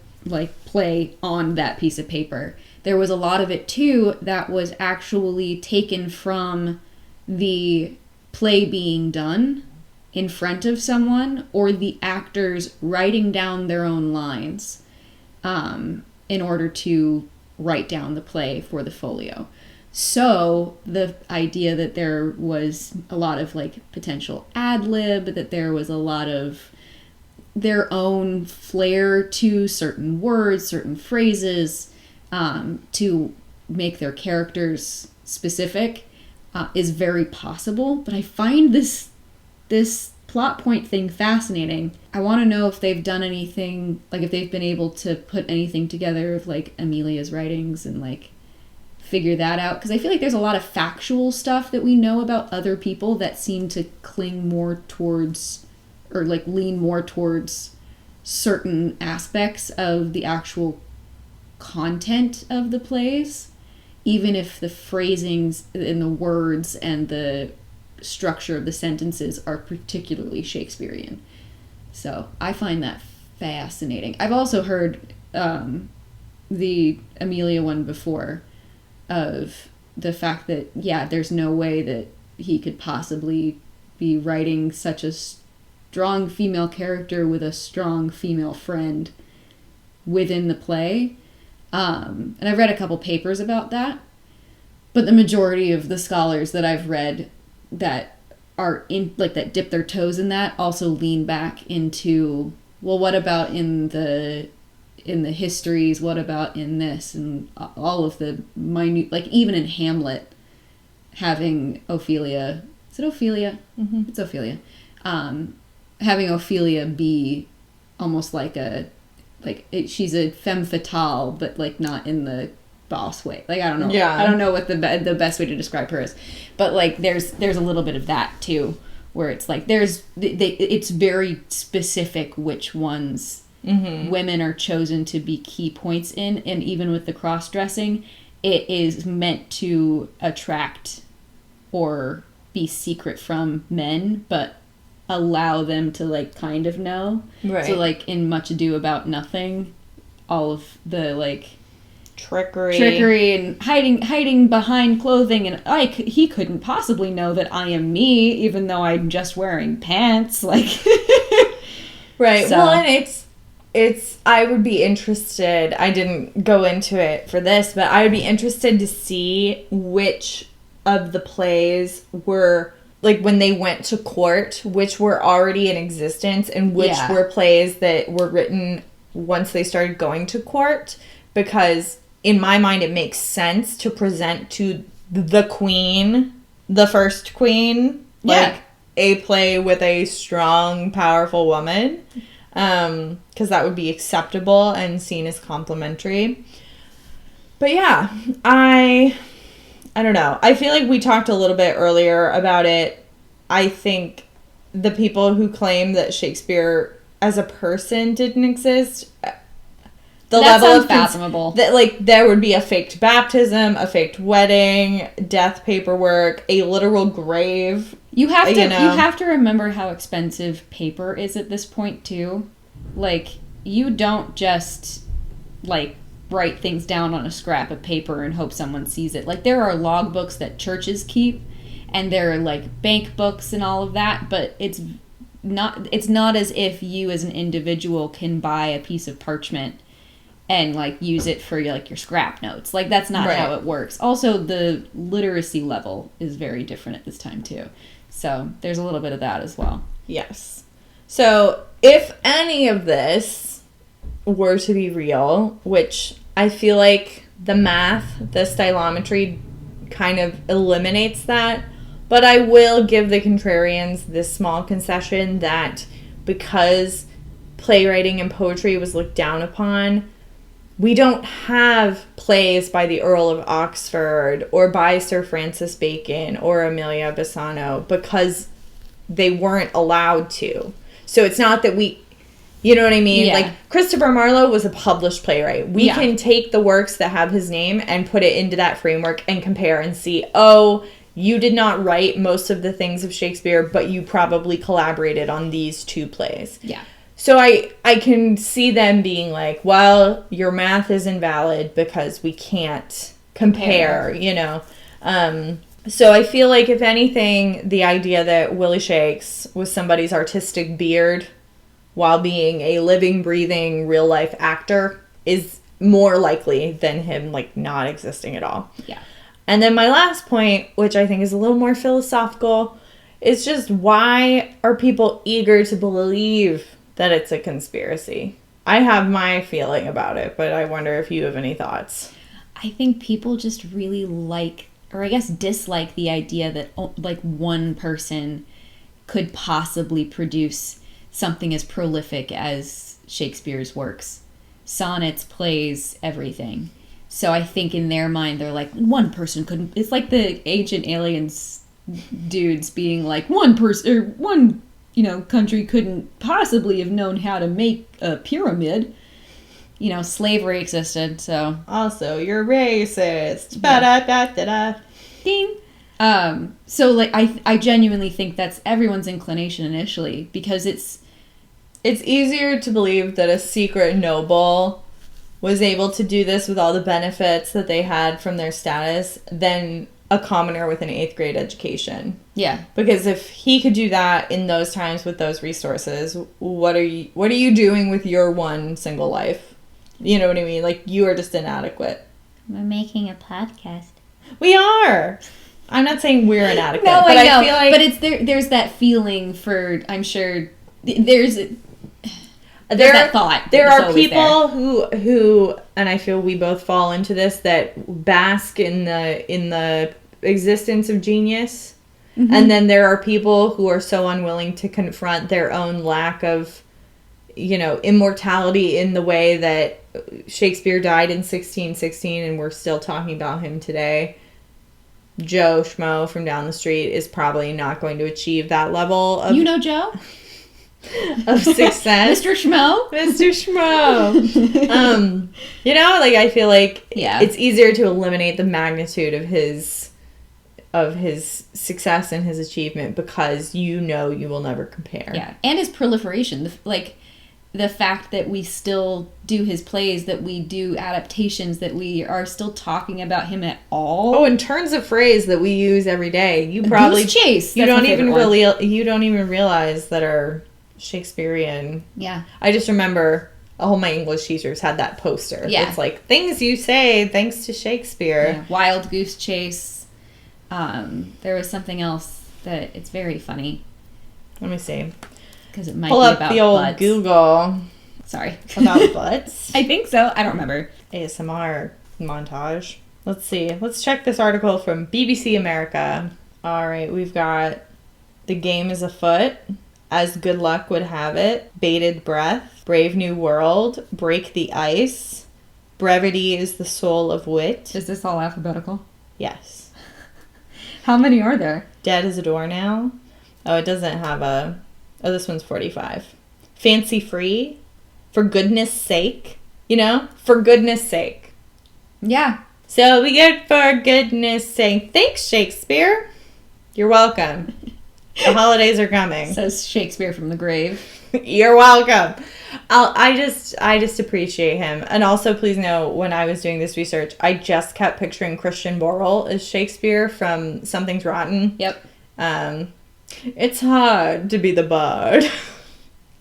play on that piece of paper. there was a lot of it too that was actually taken from the play being done in front of someone, or the actors writing down their own lines in order to write down the play for the folio. So the idea that there was a lot of like potential ad lib, that there was a lot of their own flair to certain words, certain phrases, to make their characters specific, is very possible. But I find this plot point thing fascinating. I want to know if they've done anything, like if they've been able to put anything together of like Amelia's writings and like figure that out, because I feel like there's a lot of factual stuff that we know about other people that seem to cling more towards, or like lean more towards certain aspects of the actual content of the plays, even if the phrasings and the words and the structure of the sentences are particularly Shakespearean. So I find that fascinating. I've also heard the Amelia one before, of the fact that, yeah, there's no way that he could possibly be writing such a strong female character with a strong female friend within the play. And I've read a couple papers about that, but the majority of the scholars that I've read that are in, like, that dip their toes in that also lean back into, well, what about in the histories, what about in this, and all of the minute, like even in Hamlet, having Ophelia, is it Ophelia? Mm-hmm. It's Ophelia. Having Ophelia be almost like she's a femme fatale, but like not in the boss way. Like, I don't know. Yeah. I don't know what the best way to describe her is, but like there's a little bit of that too, where it's like it's very specific which ones women are chosen to be key points in, and even with the cross-dressing, it is meant to attract or be secret from men, but allow them to like kind of know. Right. So like in Much Ado About Nothing, all of the like trickery and hiding behind clothing, and he couldn't possibly know that I am me, even though I'm just wearing pants. Like, right. So. Well, and it's I would be interested, I didn't go into it for this, but I would be interested to see which of the plays were, like, when they went to court, which were already in existence and which were plays that were written once they started going to court, because in my mind it makes sense to present to the queen, the first queen, like a play with a strong, powerful woman. Because that would be acceptable and seen as complimentary. But yeah, I don't know. I feel like we talked a little bit earlier about it. I think the people who claim that Shakespeare as a person didn't exist, the level of fathomable that, like, there would be a faked baptism, a faked wedding, death paperwork, a literal grave. You have to remember how expensive paper is at this point too. Like, you don't just like write things down on a scrap of paper and hope someone sees it. Like, there are logbooks that churches keep, and there are like bank books and all of that, but it's not as if you as an individual can buy a piece of parchment and like use it for like your scrap notes. Like, that's not how it works. Also, the literacy level is very different at this time too. So there's a little bit of that as well. Yes. So if any of this were to be real, which I feel like the math, the stylometry kind of eliminates that, but I will give the contrarians this small concession that because playwriting and poetry was looked down upon, we don't have plays by the Earl of Oxford or by Sir Francis Bacon or Amelia Bassano because they weren't allowed to. So it's not that you know what I mean? Yeah. Like, Christopher Marlowe was a published playwright. We can take the works that have his name and put it into that framework and compare and see, oh, you did not write most of the things of Shakespeare, but you probably collaborated on these two plays. Yeah. So I can see them being like, well, your math is invalid because we can't compare, you know. So I feel like, if anything, the idea that Willie Shakes was somebody's artistic beard while being a living, breathing, real-life actor is more likely than him, like, not existing at all. Yeah. And then my last point, which I think is a little more philosophical, is just, why are people eager to believe that it's a conspiracy? I have my feeling about it, but I wonder if you have any thoughts. I think people just really like, or I guess dislike, the idea that like one person could possibly produce something as prolific as Shakespeare's works. Sonnets, plays, everything. So I think in their mind, they're like, one person couldn't. It's like the Ancient Aliens dudes being like, one person, or one, country couldn't possibly have known how to make a pyramid. Slavery existed, so. Also, you're racist. Yeah. Ba-da-da-da-da. Ding. So, like, I genuinely think that's everyone's inclination initially, because it's easier to believe that a secret noble was able to do this with all the benefits that they had from their status than a commoner with an 8th grade education. Yeah. Because if he could do that in those times with those resources, what are you doing with your one single life? You know what I mean? Like, you are just inadequate. We're making a podcast. We are. I'm not saying we're inadequate. No, but I know. I feel like but it's there's that feeling for, I'm sure, there's that thought. There that's are always people who, and I feel we both fall into this, that bask in the existence of genius. Mm-hmm. And then there are people who are so unwilling to confront their own lack of, immortality, in the way that Shakespeare died in 1616 and we're still talking about him today. Joe Schmo from down the street is probably not going to achieve that level of... Joe? of success. Mr. Schmo? Mr. Schmo. I feel like it's easier to eliminate the magnitude of his success and his achievement because you will never compare. Yeah, and his proliferation. The fact that we still do his plays, that we do adaptations, that we are still talking about him at all. Oh, and turns of phrase that we use every day. You probably Goose chase. You don't even realize that are Shakespearean. Yeah. I just remember all my English teachers had that poster. Yeah. It's like, things you say thanks to Shakespeare. Yeah. Wild goose chase. There was something else that it's very funny. Let me see. Because it might Pull be up about the old butts. Google. Sorry. About butts? I think so. I don't remember. ASMR montage. Let's see. Let's check this article from BBC America. All right, we've got The Game is Afoot, As Good Luck Would Have It, Bated Breath, Brave New World, Break the Ice, Brevity is the Soul of Wit. Is this all alphabetical? Yes. How many are there? Dead as a Doornail. Oh, it doesn't have a... Oh, this one's 45. Fancy Free. For Goodness Sake. For goodness sake. Yeah. So we get For Goodness Sake. Thanks, Shakespeare. You're welcome. The holidays are coming. Says Shakespeare from the grave. You're welcome. I just appreciate him. And also, please know, when I was doing this research, I just kept picturing Christian Borle as Shakespeare from Something's Rotten. Yep. It's hard to be the bard.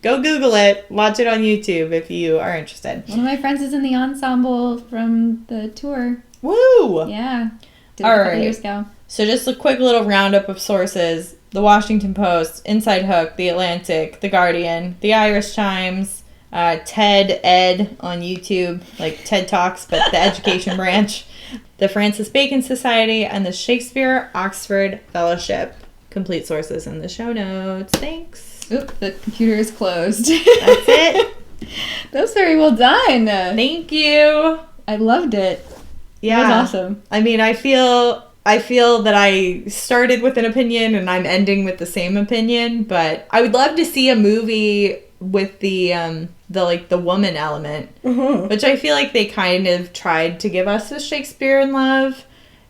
Go Google it. Watch it on YouTube if you are interested. One of my friends is in the ensemble from the tour. Woo! Yeah. Did it All a couple right. years ago. So just a quick little roundup of sources. The Washington Post, Inside Hook, The Atlantic, The Guardian, The Irish Times, TED Ed on YouTube, like TED Talks, but the education branch, the Francis Bacon Society, and the Shakespeare Oxford Fellowship. Complete sources in the show notes. Thanks. Oop, the computer is closed. That's it. That was very well done. Thank you. I loved it. Yeah. That was awesome. I mean, I feel that I started with an opinion and I'm ending with the same opinion, but I would love to see a movie with the woman element, which I feel like they kind of tried to give us with Shakespeare in Love.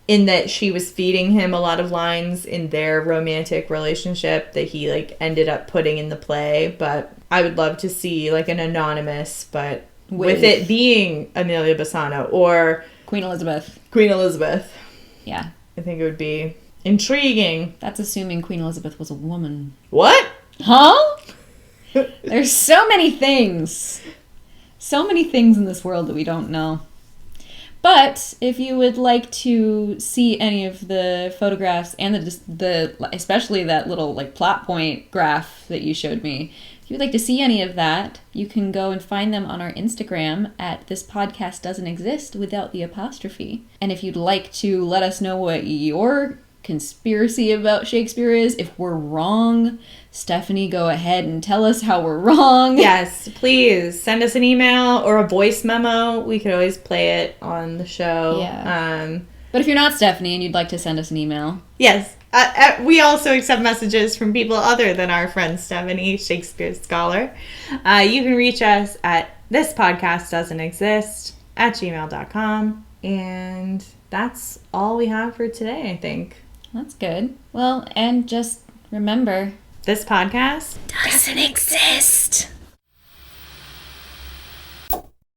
in that she was feeding him a lot of lines in their romantic relationship that he like ended up putting in the play. But I would love to see like an anonymous, but with it being Amelia Bassano or Queen Elizabeth. Queen Elizabeth. Yeah. I think it would be intriguing. That's assuming Queen Elizabeth was a woman. What? Huh? There's so many things. So many things in this world that we don't know. But if you would like to see any of the photographs and the especially that little like plot point graph that you showed me, if you'd like to see any of that, you can go and find them on our Instagram at This Podcast Doesn't Exist without the apostrophe. And if you'd like to let us know what your conspiracy about Shakespeare is, if we're wrong, Stephanie, go ahead and tell us how we're wrong. Yes, please send us an email or a voice memo. We could always play it on the show. Yeah. But if you're not Stephanie and you'd like to send us an email. Yes. We also accept messages from people other than our friend Stephanie, Shakespeare scholar. You can reach us at thispodcastdoesn'texist@gmail.com. And that's all we have for today, I think. That's good. Well, and just remember, this podcast doesn't exist.